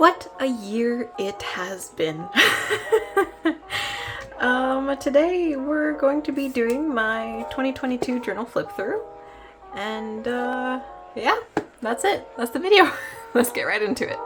What a year it has been. Today we're going to be doing my 2022 journal flip through, and yeah, that's it. That's the video. Let's get right into it.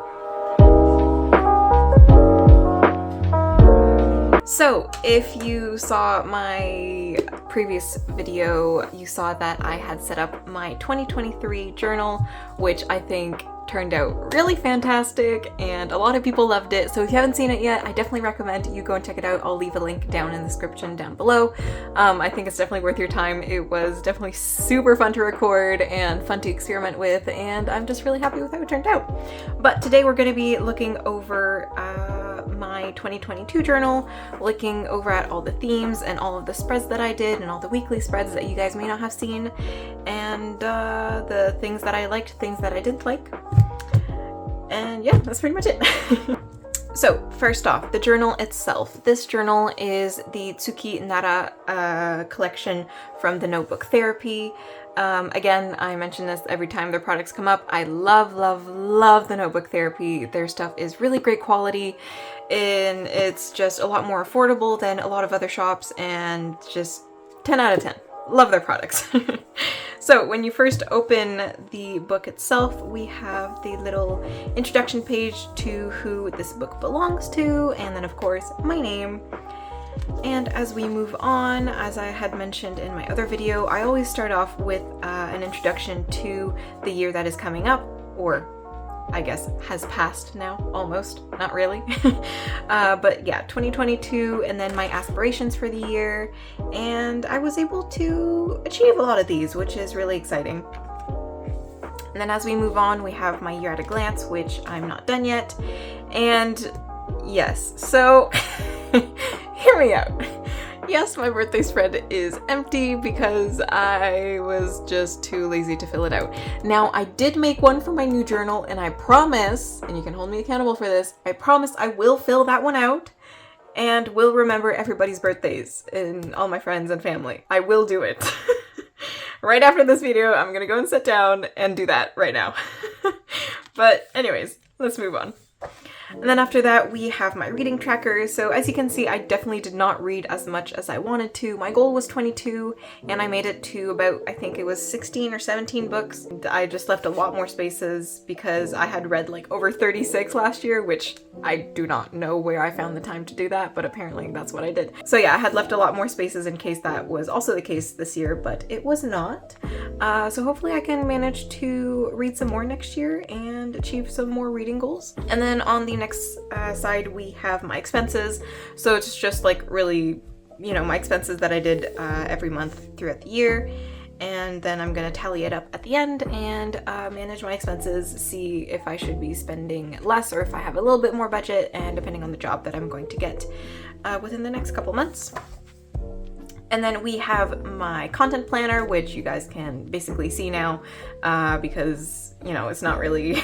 So, if you saw my previous video, you saw that I had set up my 2023 journal, which I think turned out really fantastic and a lot of people loved it. So if you haven't seen it yet, I definitely recommend you go and check it out. I'll leave a link down in the description down below. I think it's definitely worth your time. It was definitely super fun to record and fun to experiment with, and I'm just really happy with how it turned out. But today we're going to be looking over my 2022 journal, looking over at all the themes and all of the spreads that I did and all the weekly spreads that you guys may not have seen, and the things that I liked, things that I didn't like. And yeah, that's pretty much it. So first off, the journal itself. This journal is the Tsuki Nara collection from the Notebook Therapy. Again, I mention this every time their products come up. I love, love, love the Notebook Therapy. Their stuff is really great quality, and it's just a lot more affordable than a lot of other shops, and just 10 out of 10. Love their products. So when you first open the book itself, we have the little introduction page to who this book belongs to, and then of course my name. And as we move on, as I had mentioned in my other video, I always start off with an introduction to the year that is coming up, or I guess has passed now, almost, not really. But yeah, 2022, and then my aspirations for the year, and I was able to achieve a lot of these, which is really exciting. And then as we move on, we have my year at a glance, which I'm not done yet. And yes, so hear me out. Yes, my birthday spread is empty because I was just too lazy to fill it out. Now, I did make one for my new journal, and I promise, and you can hold me accountable for this, I promise I will fill that one out and will remember everybody's birthdays and all my friends and family. I will do it. Right after this video, I'm gonna go and sit down and do that right now. But anyways, let's move on. And then after that, we have my reading tracker. So as you can see, I definitely did not read as much as I wanted to. My goal was 22, and I made it to about, I think it was 16 or 17 books. I just left a lot more spaces because I had read like over 36 last year, which I do not know where I found the time to do that, but apparently that's what I did. So yeah, I had left a lot more spaces in case that was also the case this year, but it was not. So hopefully I can manage to read some more next year and achieve some more reading goals. And then on the next side, we have my expenses. So it's just like really, you know, my expenses that I did every month throughout the year. And then I'm gonna tally it up at the end and manage my expenses, see if I should be spending less or if I have a little bit more budget, and depending on the job that I'm going to get within the next couple months. And then we have my content planner, which you guys can basically see now because, you know, it's not really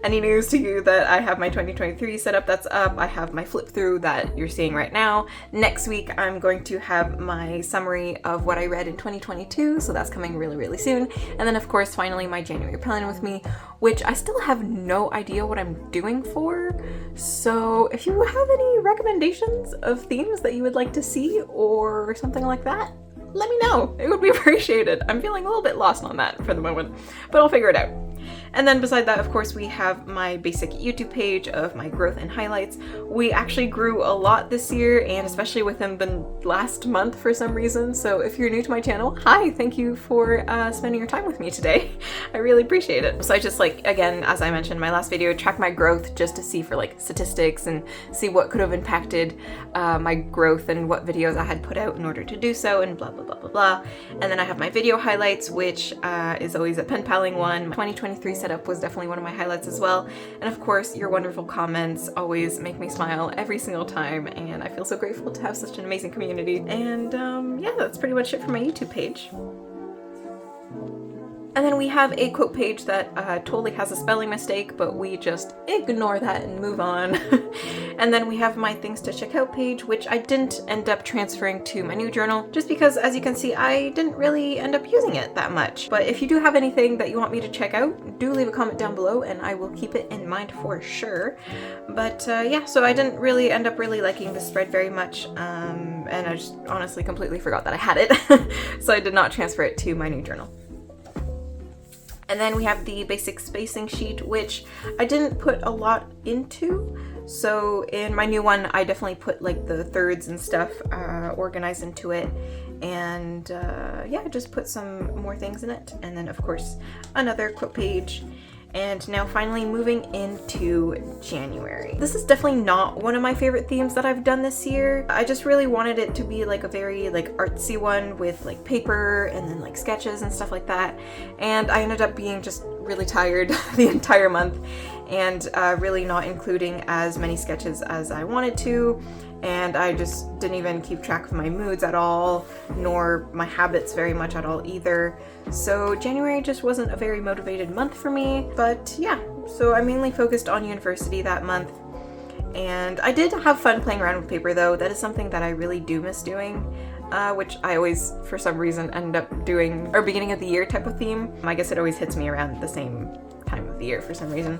any news to you that I have my 2023 setup that's up. I have my flip through that you're seeing right now. Next week, I'm going to have my summary of what I read in 2022, so that's coming really, really soon. And then, of course, finally, my January plan with me, which I still have no idea what I'm doing for. So if you have any recommendations of themes that you would like to see or something like that, let me know. It would be appreciated. I'm feeling a little bit lost on that for the moment, but I'll figure it out. And then beside that, of course, we have my basic YouTube page of my growth and highlights. We actually grew a lot this year, and especially within the last month for some reason. So if you're new to my channel, hi, thank you for spending your time with me today. I really appreciate it. So I just, like, again, as I mentioned in my last video, track my growth just to see for like statistics and see what could have impacted my growth and what videos I had put out in order to do so, and blah, blah, blah, blah, blah. And then I have my video highlights, which is always a pen paling one. 2023 setup was definitely one of my highlights as well. And of course, your wonderful comments always make me smile every single time, and I feel so grateful to have such an amazing community. And yeah, that's pretty much it for my YouTube page. And then we have a quote page that totally has a spelling mistake, but we just ignore that and move on. And then we have my things to check out page, which I didn't end up transferring to my new journal, just because, as you can see, I didn't really end up using it that much. But if you do have anything that you want me to check out, do leave a comment down below and I will keep it in mind for sure. But yeah, so I didn't really end up really liking this spread very much, and I just honestly completely forgot that I had it. So I did not transfer it to my new journal. And then we have the basic spacing sheet, which I didn't put a lot into. So in my new one, I definitely put like the thirds and stuff organized into it. And yeah, just put some more things in it. And then of course, another quote page. And now finally moving into January. This is definitely not one of my favorite themes that I've done this year. I just really wanted it to be like a very like artsy one with like paper and then like sketches and stuff like that. And I ended up being just really tired the entire month and really not including as many sketches as I wanted to. And I just didn't even keep track of my moods at all, nor my habits very much at all either. So January just wasn't a very motivated month for me, but yeah, so I mainly focused on university that month. And I did have fun playing around with paper though. That is something that I really do miss doing, which I always, for some reason, end up doing our beginning of the year type of theme. I guess it always hits me around the same time of the year for some reason.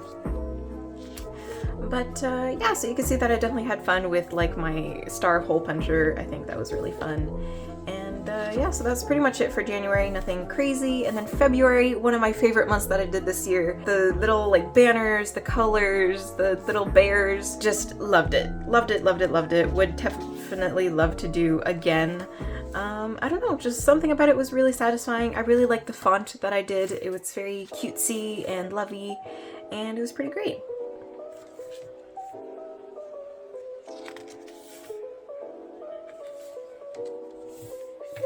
But yeah, so you can see that I definitely had fun with like my star hole puncher. I think that was really fun. And yeah, so that's pretty much it for January, nothing crazy. And then February, one of my favorite months that I did this year. The little like banners, the colors, the little bears, just loved it. Loved it, loved it, loved it. Would definitely love to do again. I don't know, just something about it was really satisfying. I really liked the font that I did. It was very cutesy and lovey, and it was pretty great.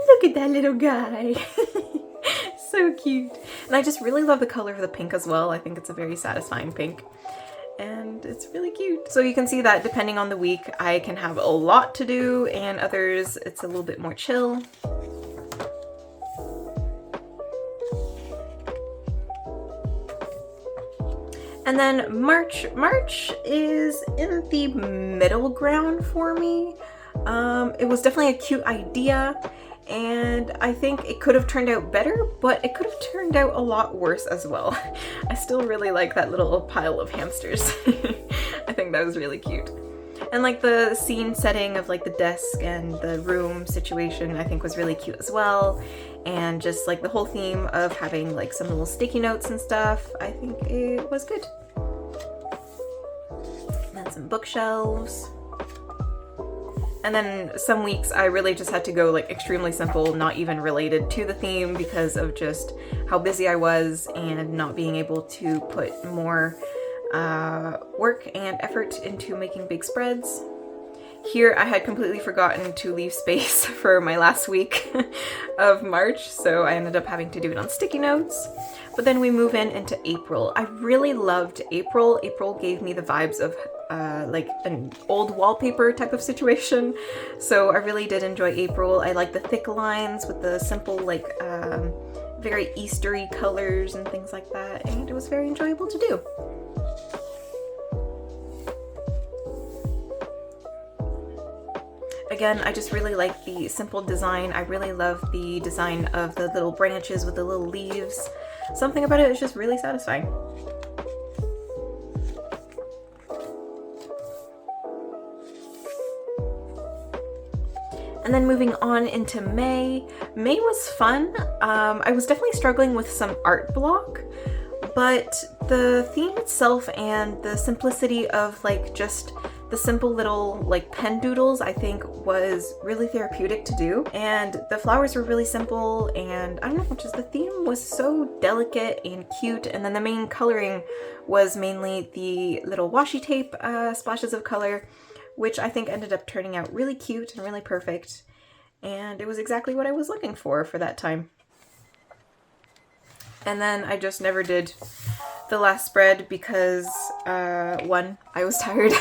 Look at that little guy. So cute. And I just really love the color of the pink as well. I think it's a very satisfying pink. And it's really cute. So you can see that depending on the week, I can have a lot to do, and others it's a little bit more chill. And then March is in the middle ground for me. It was definitely a cute idea, and I think it could have turned out better, but it could have turned out a lot worse as well. I still really like that little pile of hamsters. I think that was really cute. And like the scene setting of like the desk and the room situation I think was really cute as well. And just like the whole theme of having like some little sticky notes and stuff, I think it was good. And then some bookshelves. And then some weeks I really just had to go like extremely simple, not even related to the theme because of just how busy I was and not being able to put more work and effort into making big spreads. Here I had completely forgotten to leave space for my last week of March, so I ended up having to do it on sticky notes. But then we move into April. I really loved April. April gave me the vibes of like an old wallpaper type of situation. So I really did enjoy April. I like the thick lines with the simple like very Eastery colors and things like that, and it was very enjoyable to do. Again, I just really like the simple design. I really love the design of the little branches with the little leaves. Something about it is just really satisfying. And then moving on into May. May was fun. I was definitely struggling with some art block, but the theme itself and the simplicity of like just the simple little like pen doodles I think was really therapeutic to do, and the flowers were really simple, and I don't know, just the theme was so delicate and cute. And then the main coloring was mainly the little washi tape splashes of color, which I think ended up turning out really cute and really perfect, and it was exactly what I was looking for that time. And then I just never did the last spread because one, I was tired,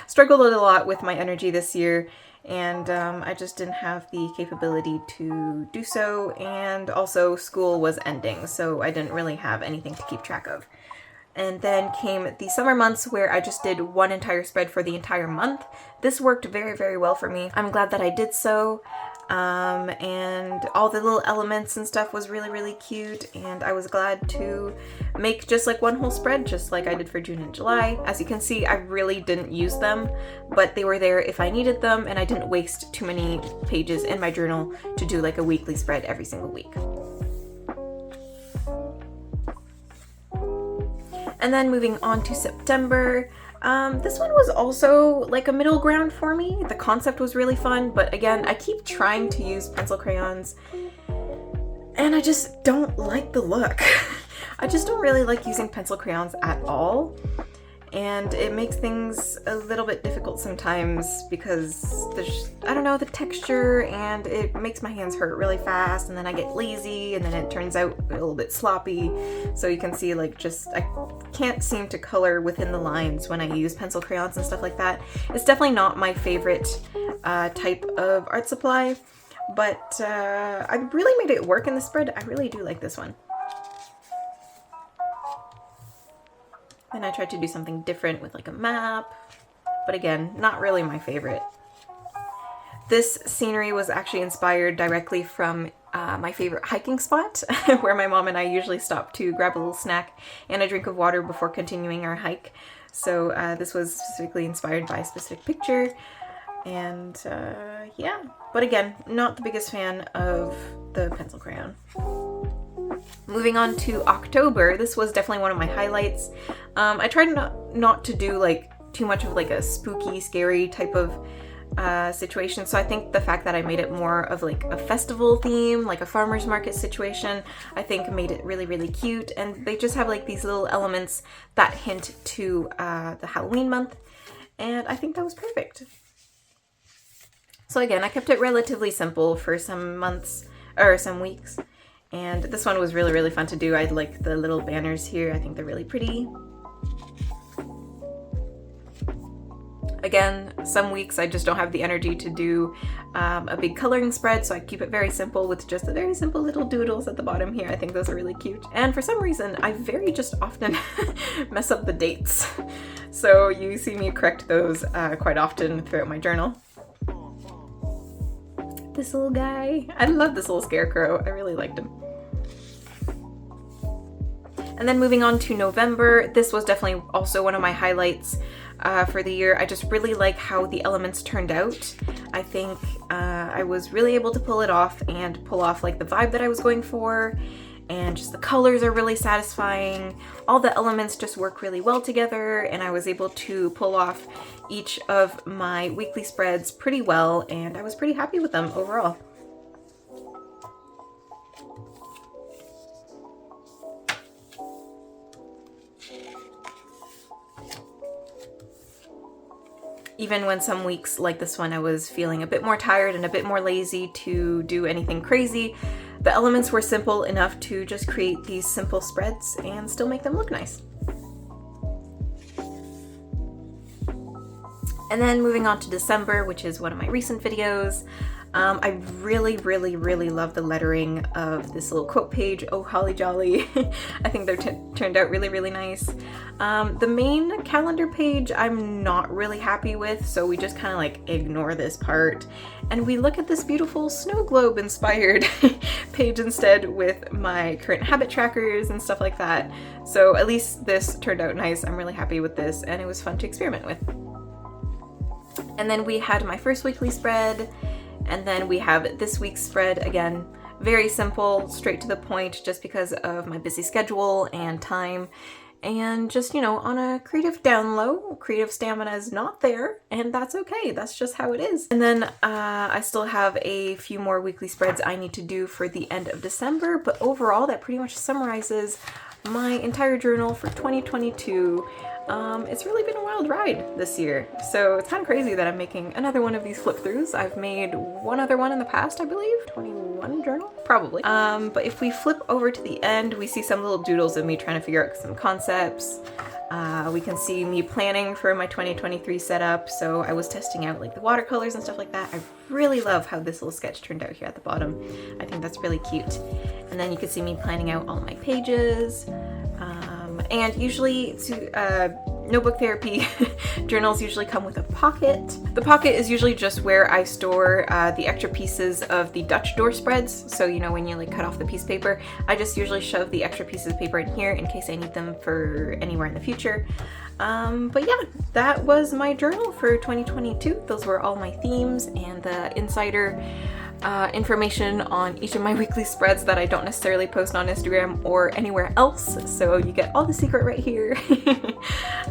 struggled a lot with my energy this year, and I just didn't have the capability to do so, and also school was ending, so I didn't really have anything to keep track of. And then came the summer months where I just did one entire spread for the entire month. This worked very, very well for me. I'm glad that I did so. And all the little elements and stuff was really, really cute, and I was glad to make just like one whole spread, just like I did for June and July. As you can see, I really didn't use them, but they were there if I needed them, and I didn't waste too many pages in my journal to do like a weekly spread every single week. And then moving on to September, this one was also like a middle ground for me. The concept was really fun, but again, I keep trying to use pencil crayons and I just don't like the look. I just don't really like using pencil crayons at all. And it makes things a little bit difficult sometimes because there's, I don't know, the texture, and it makes my hands hurt really fast, and then I get lazy, and then it turns out a little bit sloppy. So you can see like just, I can't seem to color within the lines when I use pencil crayons and stuff like that. It's definitely not my favorite type of art supply, but I really made it work in the spread. I really do like this one. And I tried to do something different with like a map, but again, not really my favorite. This scenery was actually inspired directly from my favorite hiking spot, where my mom and I usually stop to grab a little snack and a drink of water before continuing our hike. So this was specifically inspired by a specific picture, and yeah. But again, not the biggest fan of the pencil crayon. Moving on to October, this was definitely one of my highlights. I tried not to do like too much of like a spooky, scary type of situation, so I think the fact that I made it more of like a festival theme, like a farmer's market situation, I think made it really, really cute. And they just have like these little elements that hint to the Halloween month, and I think that was perfect. So again, I kept it relatively simple for some months, or some weeks. And this one was really, really fun to do. I like the little banners here. I think they're really pretty. Again, some weeks I just don't have the energy to do a big coloring spread, so I keep it very simple with just the very simple little doodles at the bottom here. I think those are really cute. And for some reason, I very just often mess up the dates. So you see me correct those quite often throughout my journal. This little guy. I love this little scarecrow. I really liked him. And then moving on to November, this was definitely also one of my highlights for the year. I just really like how the elements turned out. I think I was really able to pull it off and pull off like the vibe that I was going for, and just the colors are really satisfying. All the elements just work really well together, and I was able to pull off each of my weekly spreads pretty well, and I was pretty happy with them overall. Even when some weeks like this one I was feeling a bit more tired and a bit more lazy to do anything crazy, the elements were simple enough to just create these simple spreads and still make them look nice. And then moving on to December, which is one of my recent videos, I really, really, really love the lettering of this little quote page, "Oh Holly Jolly." I think they're turned out really, really nice. The main calendar page I'm not really happy with, so we just kind of like ignore this part. And we look at this beautiful snow globe inspired page instead with my current habit trackers and stuff like that. So at least this turned out nice. I'm really happy with this, and it was fun to experiment with. And then we had my first weekly spread, and then we have this week's spread. Again, very simple, straight to the point, just because of my busy schedule and time, and just, you know, on a creative down low. Creative stamina is not there, and that's okay. That's just how it is. And then I still have a few more weekly spreads I need to do for the end of December, but overall that pretty much summarizes my entire journal for 2022. It's really been a wild ride this year, so it's kind of crazy that I'm making another one of these flip throughs. I've made one other one in the past, I believe, 21 journal, probably. But if we flip over to the end, we see some little doodles of me trying to figure out some concepts. We can see me planning for my 2023 setup, so I was testing out like the watercolors and stuff like that. I really love how this little sketch turned out here at the bottom. I think that's really cute. And then you can see me planning out all my pages. And usually notebook therapy journals usually come with a pocket. The pocket is usually just where I store the extra pieces of the Dutch door spreads. So you know when you like cut off the piece of paper, I just usually shove the extra pieces of paper in here in case I need them for anywhere in the future. But yeah, that was my journal for 2022. Those were all my themes and the insider information on each of my weekly spreads that I don't necessarily post on Instagram or anywhere else, so you get all the secret right here.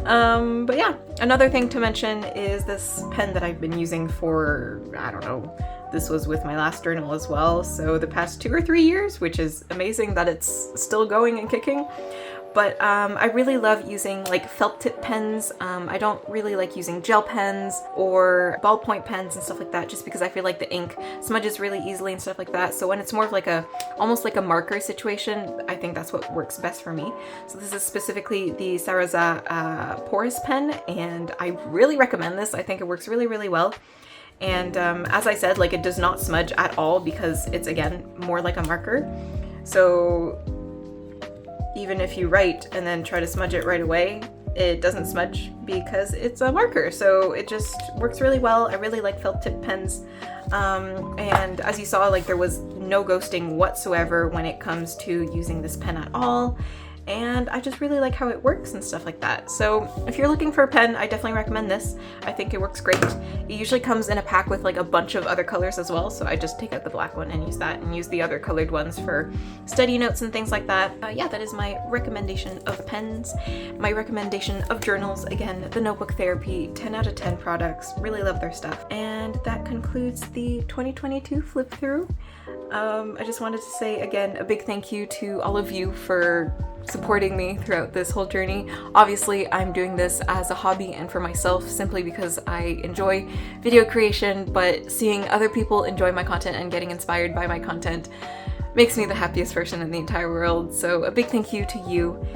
But yeah, another thing to mention is this pen that I've been using for, I don't know, this was with my last journal as well, so the past 2 or 3 years, which is amazing that it's still going and kicking. But I really love using like felt tip pens. I don't really like using gel pens or ballpoint pens and stuff like that, just because I feel like the ink smudges really easily and stuff like that. So when it's more of like almost like a marker situation, I think that's what works best for me. So this is specifically the Sarraza porous pen, and I really recommend this. I think it works really, really well. And as I said, like it does not smudge at all because it's, again, more like a marker. So even if you write and then try to smudge it right away, it doesn't smudge because it's a marker. So it just works really well. I really like felt tip pens. And as you saw, like there was no ghosting whatsoever when it comes to using this pen at all. And I just really like how it works and stuff like that. So if you're looking for a pen, I definitely recommend this. I think it works great. It usually comes in a pack with like a bunch of other colors as well, so I just take out the black one and use that, and use the other colored ones for study notes and things like that. Yeah, that is my recommendation of pens. My recommendation of journals, again, the Notebook Therapy 10 out of 10 products. Really love their stuff. And that concludes the 2022 flip through. I just wanted to say again a big thank you to all of you for supporting me throughout this whole journey. Obviously, I'm doing this as a hobby and for myself simply because I enjoy video creation, but seeing other people enjoy my content and getting inspired by my content makes me the happiest person in the entire world. So a big thank you to you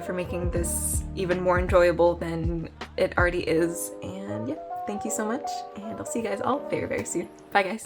for making this even more enjoyable than it already is. And yeah, thank you so much, and I'll see you guys all very, very soon. Bye guys.